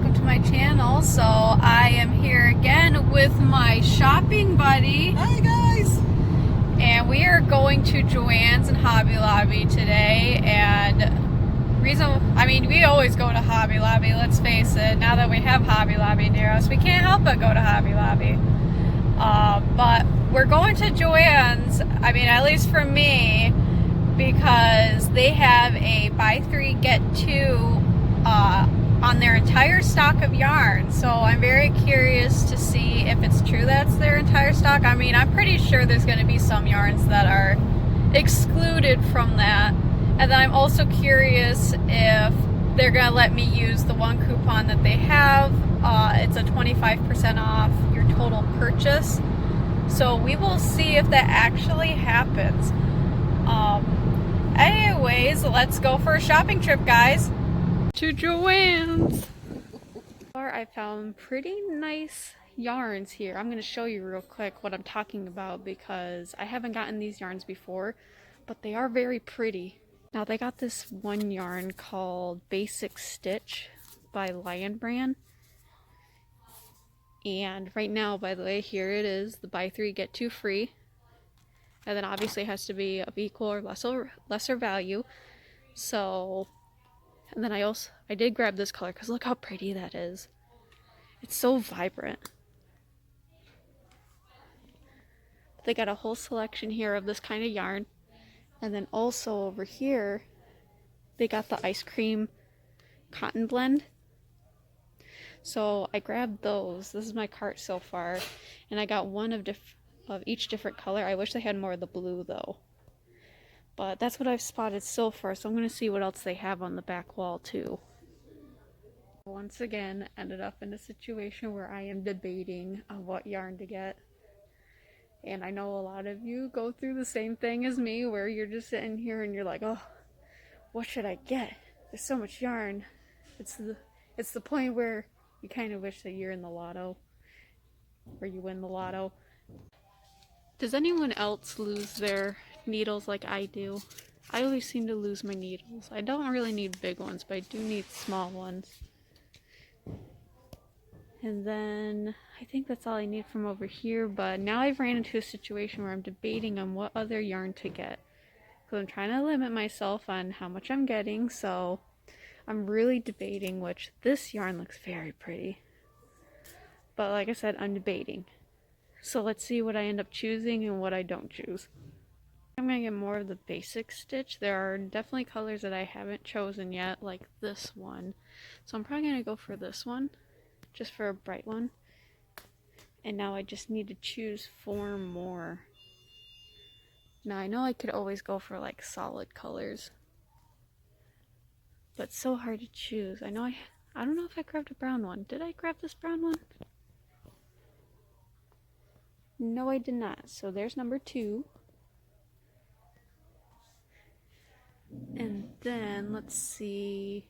welcome to my channel. So I am here again with my shopping buddy. Hi guys! And we are going to Joannes and Hobby Lobby today. And we always go to Hobby Lobby, let's face it. Now that we have Hobby Lobby near us, we can't help but go to Hobby Lobby. But we're going to Joannes, at least for me, because they have a buy 3 get 2 on their entire stock of yarn. So I'm very curious to see if it's true that's their entire stock. I'm pretty sure there's going to be some yarns that are excluded from that. And then I'm also curious if they're going to let me use the one coupon that they have. It's a 25% off your total purchase. So we will see if that actually happens. Anyways, let's go for a shopping trip, guys. To Joannes. I found pretty nice yarns here. I'm going to show you real quick what I'm talking about because I haven't gotten these yarns before, but they are very pretty. Now they got this one yarn called Basic Stitch by Lion Brand. And right now, by the way, here it is, the buy 3 get 2 free. And then obviously it has to be of equal or lesser value. So, and then I did grab this color because look how pretty that is. It's so vibrant. They got a whole selection here of this kind of yarn. And then also over here, they got the ice cream cotton blend. So I grabbed those. This is my cart so far. And I got one of each different color. I wish they had more of the blue though. But that's what I've spotted so far. So I'm going to see what else they have on the back wall too. Once again, ended up in a situation where I am debating on what yarn to get. And I know a lot of you go through the same thing as me where you're just sitting here and you're like, oh, what should I get? There's so much yarn. It's the point where you kind of wish that you're in the lotto, or you win the lotto. Does anyone else lose their needles like I do? I always seem to lose my needles. I don't really need big ones, but I do need small ones. And then I think that's all I need from over here, but now I've ran into a situation where I'm debating on what other yarn to get. Because I'm trying to limit myself on how much I'm getting, so I'm really debating which. This yarn looks very pretty. But like I said, I'm debating. So let's see what I end up choosing and what I don't choose. I'm going to get more of the basic stitch. There are definitely colors that I haven't chosen yet, like this one. So I'm probably going to go for this one, just for a bright one. And now I just need to choose 4 more. Now I know I could always go for like solid colors, but it's so hard to choose. I don't know if I grabbed a brown one. Did I grab this brown one? No, I did not. So there's number 2. And then let's see.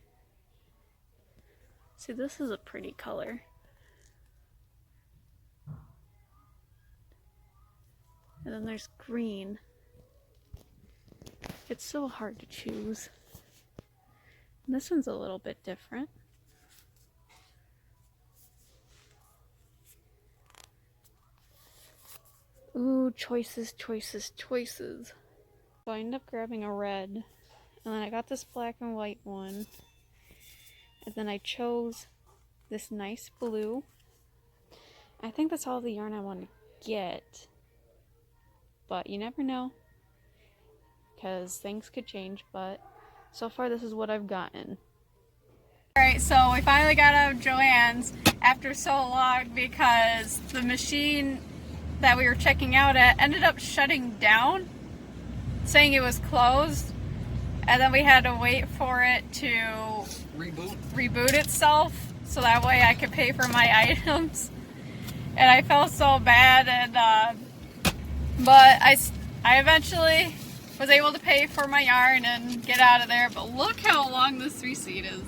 See, this is a pretty color. And then there's green. It's so hard to choose. And this one's a little bit different. Ooh, choices, choices, choices. So I ended up grabbing a red. And then I got this black and white one. And then I chose this nice blue. I think that's all the yarn I want to get. But you never know, because things could change, but so far this is what I've gotten. Alright, so we finally got out of Joannes after so long because the machine that we were checking out at ended up shutting down, saying it was closed, and then we had to wait for it to reboot itself so that way I could pay for my items. And I felt so bad, and but I eventually was able to pay for my yarn and get out of there. But look how long this receipt is.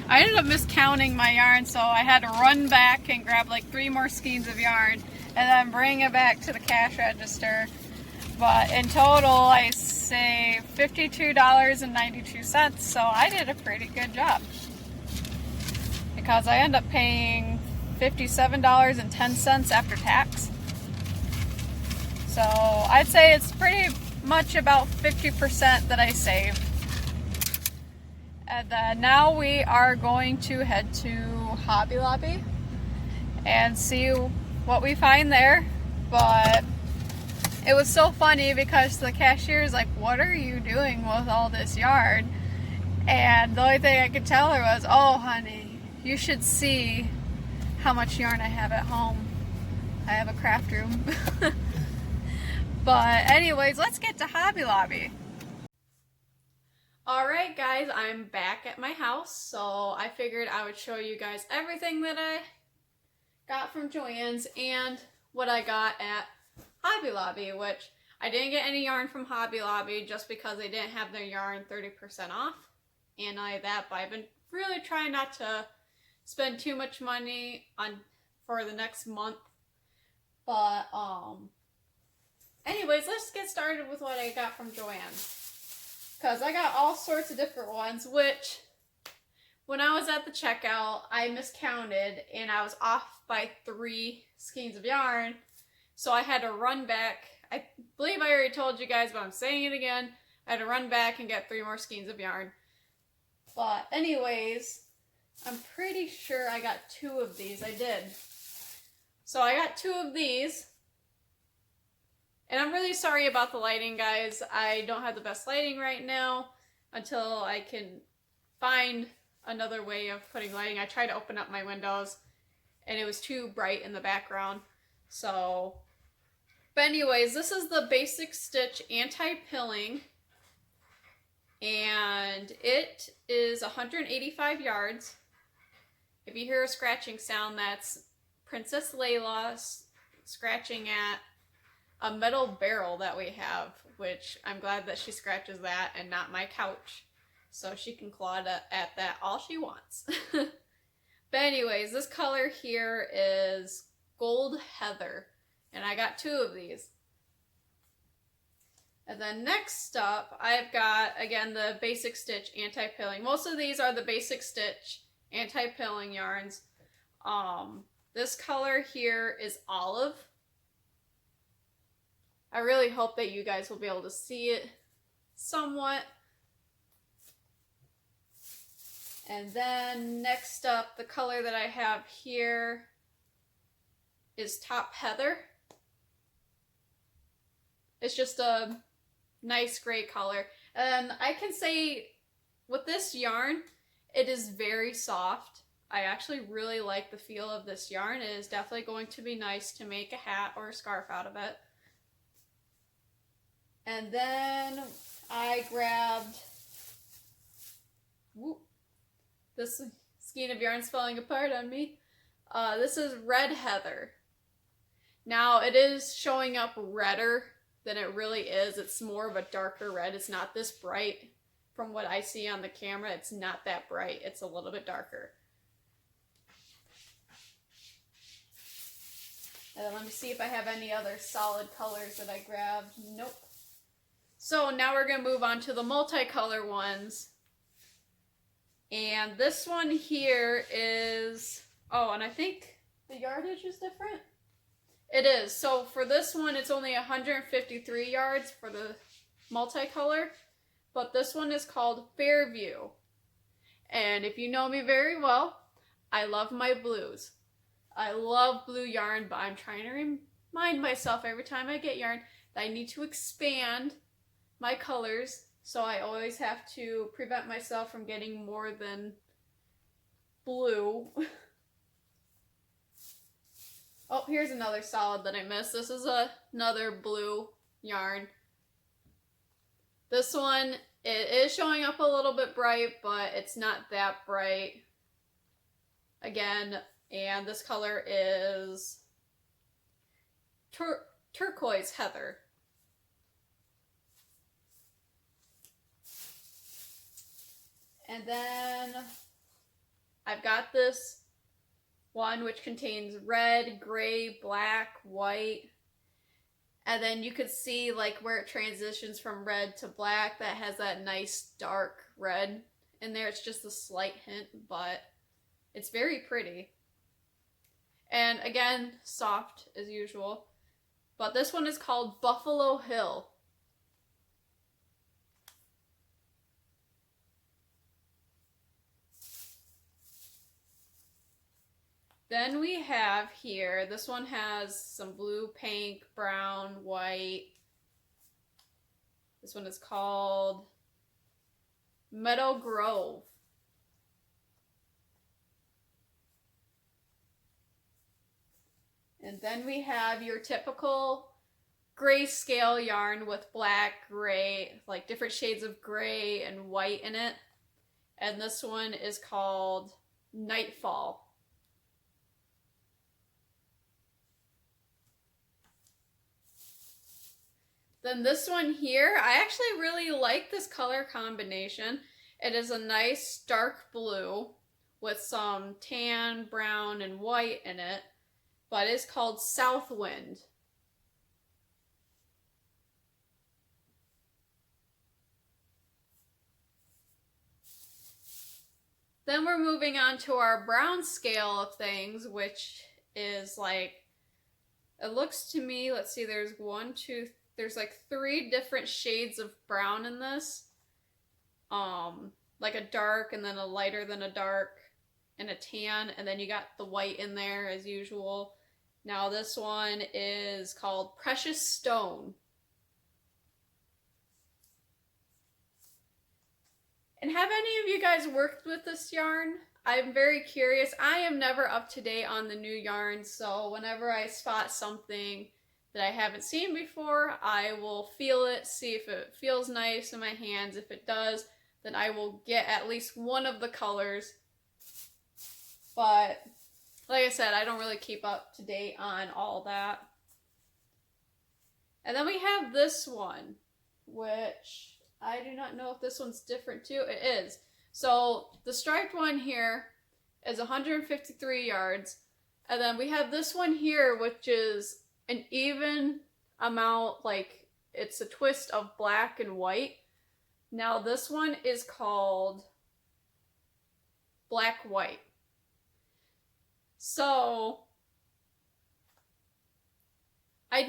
I ended up miscounting my yarn, so I had to run back and grab like 3 more skeins of yarn and then bring it back to the cash register. But in total, I saved $52.92, so I did a pretty good job. I because I end up paying $57.10 after tax. So I'd say it's pretty much about 50% that I saved. And then now we are going to head to Hobby Lobby and see what we find there. But it was so funny because the cashier is like, "What are you doing with all this yarn?" And the only thing I could tell her was, "Oh honey, you should see how much yarn I have at home. I have a craft room." But anyways, let's get to Hobby Lobby. Alright guys, I'm back at my house, so I figured I would show you guys everything that I got from Joanns and what I got at Hobby Lobby, which I didn't get any yarn from Hobby Lobby just because they didn't have their yarn 30% off and all that, but I've been really trying not to spend too much money for the next month. But anyways, let's get started with what I got from Joanns. Because I got all sorts of different ones, which when I was at the checkout, I miscounted and I was off by 3 skeins of yarn. So I had to run back. I believe I already told you guys, but I'm saying it again. I had to run back and get 3 more skeins of yarn. But anyways, I'm pretty sure I got 2 of these. I did. So I got 2 of these. And I'm really sorry about the lighting, guys. I don't have the best lighting right now until I can find another way of putting lighting. I tried to open up my windows and it was too bright in the background. So, but anyways, this is the Basic Stitch Anti-Pilling. And it is 185 yards. If you hear a scratching sound, that's Princess Layla scratching at a metal barrel that we have, which I'm glad that she scratches that and not my couch, so she can claw at that all she wants. But anyways, this color here is Gold Heather, and I got 2 of these. And then next up, I've got, again, the Basic Stitch Anti-Pilling. Most of these are the Basic Stitch Anti-Pilling yarns. This color here is Olive. I really hope that you guys will be able to see it somewhat. And then next up, the color that I have here is Top Heather. It's just a nice gray color. And I can say with this yarn, it is very soft. I actually really like the feel of this yarn. It is definitely going to be nice to make a hat or a scarf out of it. And then I grabbed, this skein of yarn's falling apart on me. This is Red Heather. Now it is showing up redder than it really is. It's more of a darker red. It's not this bright. From what I see on the camera, it's not that bright. It's a little bit darker. And let me see if I have any other solid colors that I grabbed. Nope. So now we're going to move on to the multicolor ones. And this one here is, oh, and I think the yardage is different. It is. So for this one, it's only 153 yards for the multicolor. But this one is called Fairview. And if you know me very well, I love my blues. I love blue yarn, but I'm trying to remind myself every time I get yarn that I need to expand my colors, so I always have to prevent myself from getting more than blue. Oh, here's another solid that I missed. This is another blue yarn. This one, it is showing up a little bit bright, but it's not that bright. Again, and this color is Turquoise Heather. And then I've got this one which contains red, gray, black, white. And then you could see like where it transitions from red to black, that has that nice dark red in there. It's just a slight hint, but It's very pretty. And again, soft as usual. But this one is called Buffalo Hill. Then we have here, this one has some blue, pink, brown, white. This one is called Meadow Grove. And then we have your typical grayscale yarn with black, gray, like different shades of gray and white in it. And this one is called Nightfall. Then this one here, I actually really like this color combination. It is a nice dark blue with some tan, brown, and white in it, but it's called Southwind. Then we're moving on to our brown scale of things, which is like, it looks to me, let's see, there's there's like 3 different shades of brown in this. Like a dark and then a lighter than a dark and a tan, and then you got the white in there as usual. Now this one is called Precious Stone. And have any of you guys worked with this yarn? I'm very curious. I am never up to date on the new yarns, so whenever I spot something that I haven't seen before, I will feel it, see if it feels nice in my hands. If it does, then I will get at least one of the colors. But like I said, I don't really keep up to date on all that. And then we have this one, which I do not know if this one's different too. It is. So the striped one here is 153 yards. And then we have this one here, which is an even amount, like it's a twist of black and white. Now this one is called Black White. So I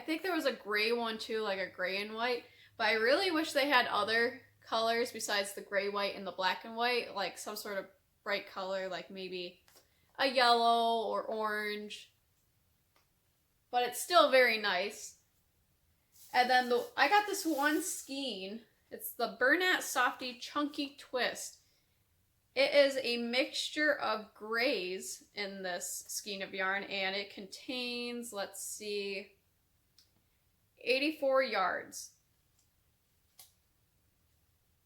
think there was a gray one too, like a gray and white, but I really wish they had other colors besides the gray, white, and the black and white, like some sort of bright color, like maybe a yellow or orange. But it's still very nice. And then I got this one skein. It's the Bernat Softy Chunky Twist. It is a mixture of grays in this skein of yarn, and it contains, let's see, 84 yards.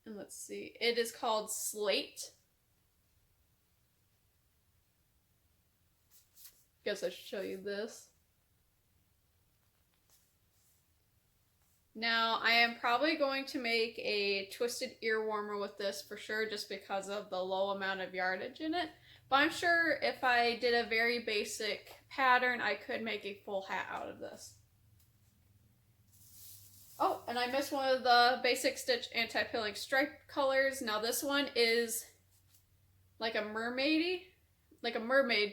And let's see, it is called Slate. Guess I should show you this. Now, I am probably going to make a twisted ear warmer with this for sure, just because of the low amount of yardage in it. But I'm sure if I did a very basic pattern, I could make a full hat out of this. Oh, and I missed one of the Basic Stitch Anti-Pilling Stripe colors. Now this one is like a mermaid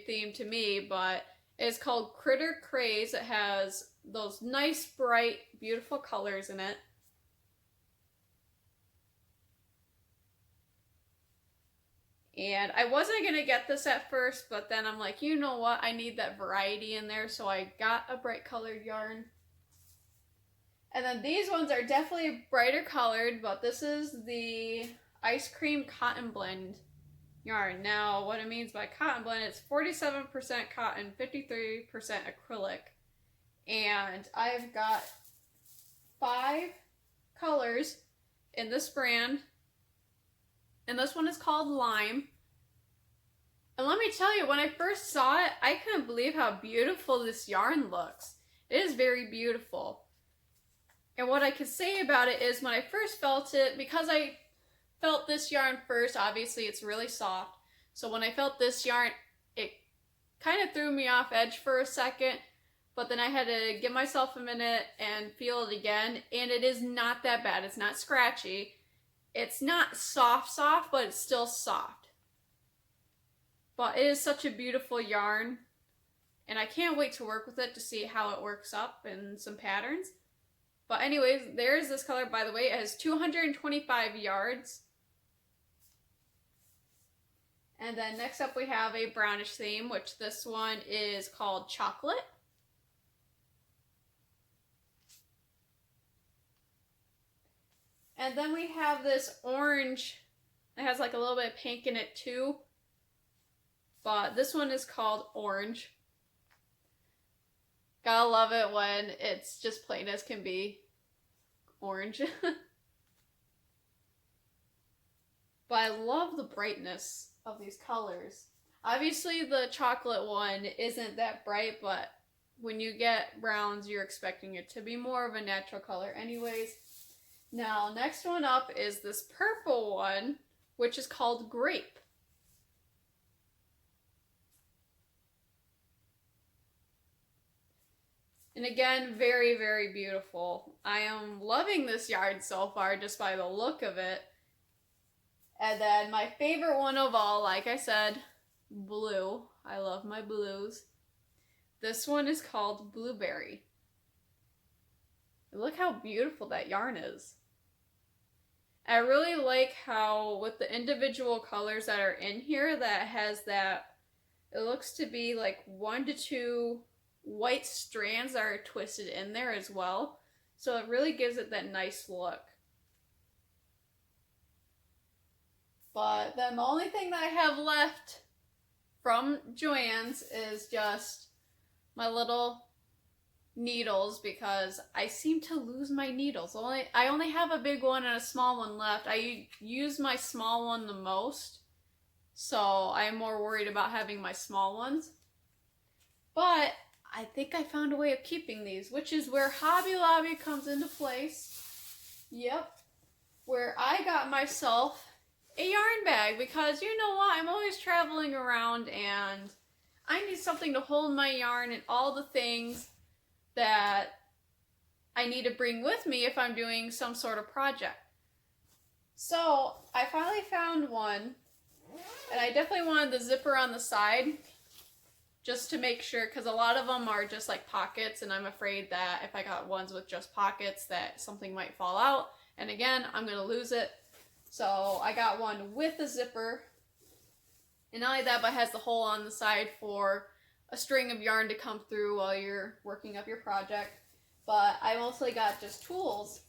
theme to me, but it's called Critter Craze. It has those nice, bright, beautiful colors in it. And I wasn't going to get this at first, but then I'm like, you know what? I need that variety in there, so I got a bright colored yarn. And then these ones are definitely brighter colored, but this is the Ice Cream Cotton Blend yarn. Now, what it means by cotton blend, it's 47% cotton, 53% acrylic. And I've got 5 colors in this brand. And this one is called Lime. And let me tell you, when I first saw it, I couldn't believe how beautiful this yarn looks. It is very beautiful. And what I could say about it is when I first felt it, because I felt this yarn first, obviously it's really soft. So when I felt this yarn, it kind of threw me off edge for a second. But then I had to give myself a minute and feel it again. And it is not that bad. It's not scratchy. It's not soft, but it's still soft. But it is such a beautiful yarn, and I can't wait to work with it to see how it works up in some patterns. But anyways, there's this color, by the way. It has 225 yards. And then next up we have a brownish theme, which this one is called Chocolate. And then we have this orange. It has like a little bit of pink in it too. But this one is called Orange. Gotta love it when it's just plain as can be orange. But I love the brightness of these colors. Obviously the chocolate one isn't that bright, but when you get browns, you're expecting it to be more of a natural color anyways. Now, next one up is this purple one, which is called Grape. And again, very, very beautiful. I am loving this yarn so far just by the look of it. And then my favorite one of all, like I said, blue. I love my blues. This one is called Blueberry. Look how beautiful that yarn is. I really like how with the individual colors that are in here that has that, it looks to be like 1 to 2 white strands that are twisted in there as well. So it really gives it that nice look. But then the only thing that I have left from Joannes is just my little needles, because I seem to lose my needles. I only have a big one and a small one left. I use my small one the most, so I'm more worried about having my small ones. But I think I found a way of keeping these, which is where Hobby Lobby comes into place. Yep. Where I got myself a yarn bag, because you know what? I'm always traveling around and I need something to hold my yarn and all the things that I need to bring with me if I'm doing some sort of project. So I finally found one, and I definitely wanted the zipper on the side just to make sure, because a lot of them are just like pockets, and I'm afraid that if I got ones with just pockets that something might fall out, and again, I'm going to lose it. So I got one with a zipper, and not only that, but it has the hole on the side for a string of yarn to come through while you're working up your project. But I mostly got just tools,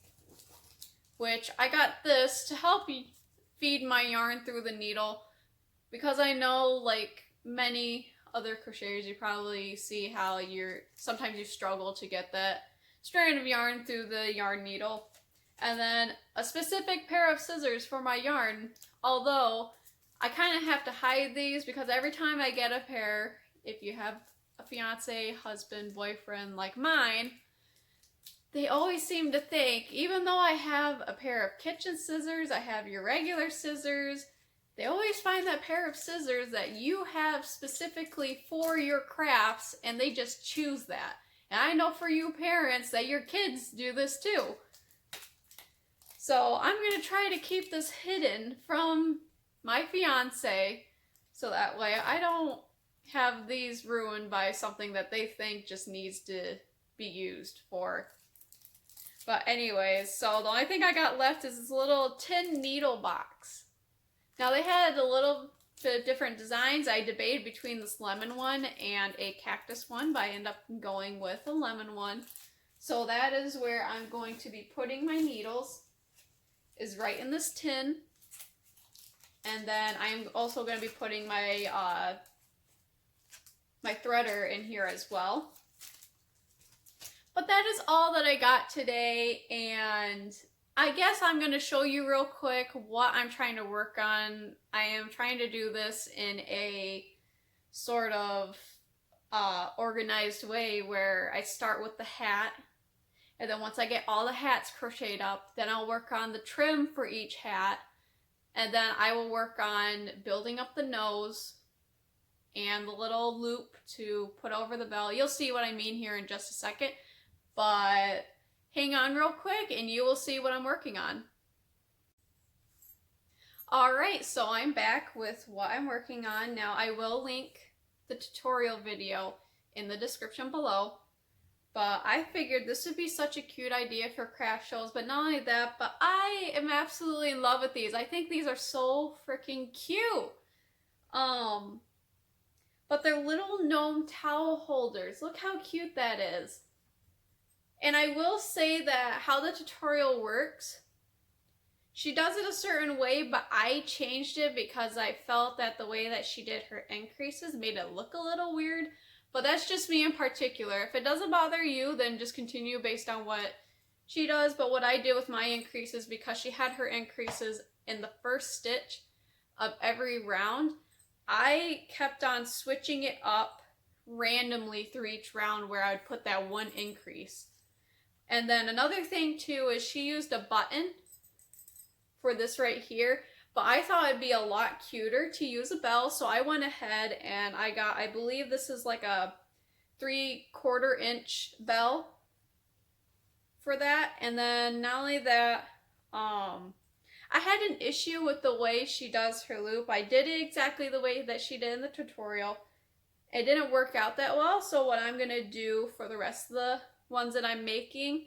which I got this to help feed my yarn through the needle, because I know, like many other crocheters, you probably see how sometimes you struggle to get that strand of yarn through the yarn needle. And then a specific pair of scissors for my yarn, although I kind of have to hide these because every time I get a pair, if you have a fiance, husband, boyfriend like mine, they always seem to think, even though I have a pair of kitchen scissors, I have your regular scissors, they always find that pair of scissors that you have specifically for your crafts, and they just choose that. And I know for you parents that your kids do this too. So I'm going to try to keep this hidden from my fiance, so that way I don't have these ruined by something that they think just needs to be used for. But anyways, so the only thing I got left is this little tin needle box. Now they had a little bit of different designs. I debated between this lemon one and a cactus one, but I ended up going with the lemon one. So that is where I'm going to be putting my needles, is right in this tin. And then I'm also going to be putting my my threader in here as well. But that is all that I got today, and I guess I'm going to show you real quick what I'm trying to work on. I am trying to do this in a sort of organized way, where I start with the hat, and then once I get all the hats crocheted up, then I'll work on the trim for each hat, and then I will work on building up the nose and the little loop to put over the bell. You'll see what I mean here in just a second, but hang on real quick and you will see what I'm working on. Alright, so I'm back with what I'm working on. Now I will link the tutorial video in the description below, but I figured this would be such a cute idea for craft shows, but not only that, but I am absolutely in love with these. I think these are so freaking cute. But they're little gnome towel holders. Look how cute that is. And I will say that how the tutorial works, she does it a certain way, but I changed it because I felt that the way that she did her increases made it look a little weird. But that's just me in particular. If it doesn't bother you, then just continue based on what she does. But what I did with my increases, because she had her increases in the first stitch of every round, I kept on switching it up randomly through each round where I would put that one increase. And then another thing too is she used a button for this right here, but I thought it'd be a lot cuter to use a bell, so I went ahead and I got, I believe this is like a 3/4 inch bell for that. And then not only that, I had an issue with the way she does her loop. I did it exactly the way that she did in the tutorial. It didn't work out that well, so what I'm gonna do for the rest of the ones that I'm making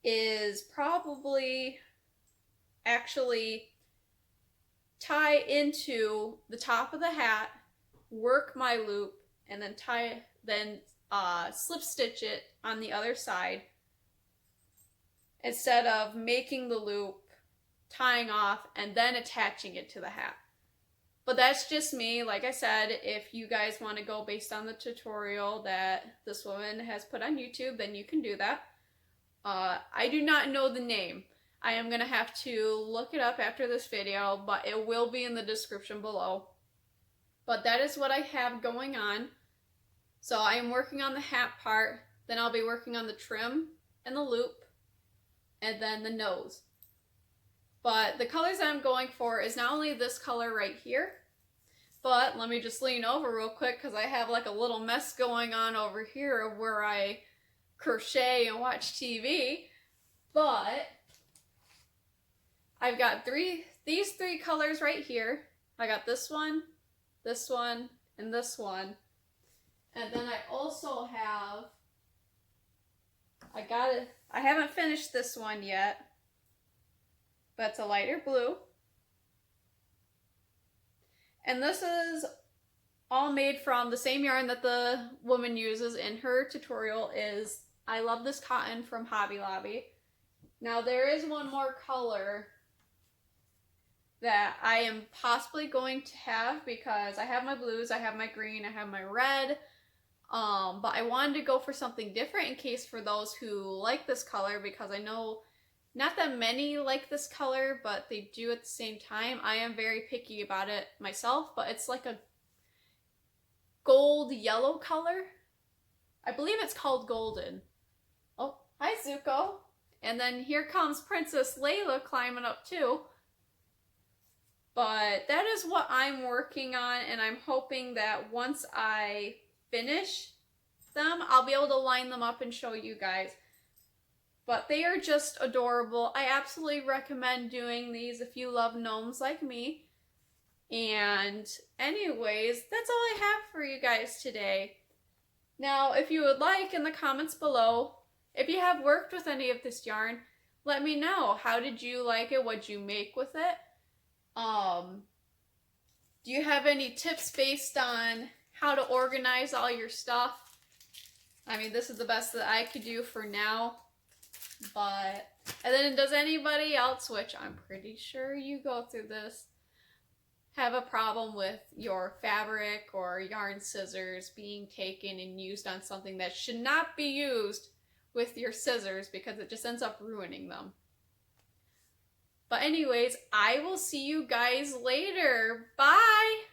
is probably actually tie into the top of the hat, work my loop, and then slip stitch it on the other side instead of making the loop, tying off, and then attaching it to the hat. But that's just me. Like I said, if you guys want to go based on the tutorial that this woman has put on YouTube, then you can do that. I do not know the name. I am going to have to look it up after this video, but it will be in the description below. But that is what I have going on. So I am working on the hat part, then I'll be working on the trim and the loop, and then the nose. But the colors I'm going for is not only this color right here, but let me just lean over real quick because I have like a little mess going on over here of where I crochet and watch TV. But I've got these three colors right here. I got this one, and this one. And then I also have, I haven't finished this one yet, but it's a lighter blue. And this is all made from the same yarn that the woman uses in her tutorial. Is I Love This Cotton from Hobby Lobby. Now there is one more color that I am possibly going to have because I have my blues, I have my green, I have my red. But I wanted to go for something different in case for those who like this color, because I know not that many like this color, but they do at the same time. I am very picky about it myself, but it's like a gold yellow color. I believe it's called golden. Oh, hi Zuko. And then here comes Princess Layla climbing up too. But that is what I'm working on, and I'm hoping that once I finish them, I'll be able to line them up and show you guys. But they are just adorable. I absolutely recommend doing these if you love gnomes like me. And anyways, that's all I have for you guys today. Now, if you would like, in the comments below, if you have worked with any of this yarn, let me know. How did you like it? What'd you make with it? Do you have any tips based on how to organize all your stuff? I mean, this is the best that I could do for now. But, and then does anybody else, which I'm pretty sure you go through this, have a problem with your fabric or yarn scissors being taken and used on something that should not be used with your scissors because it just ends up ruining them? But anyways, I will see you guys later. Bye!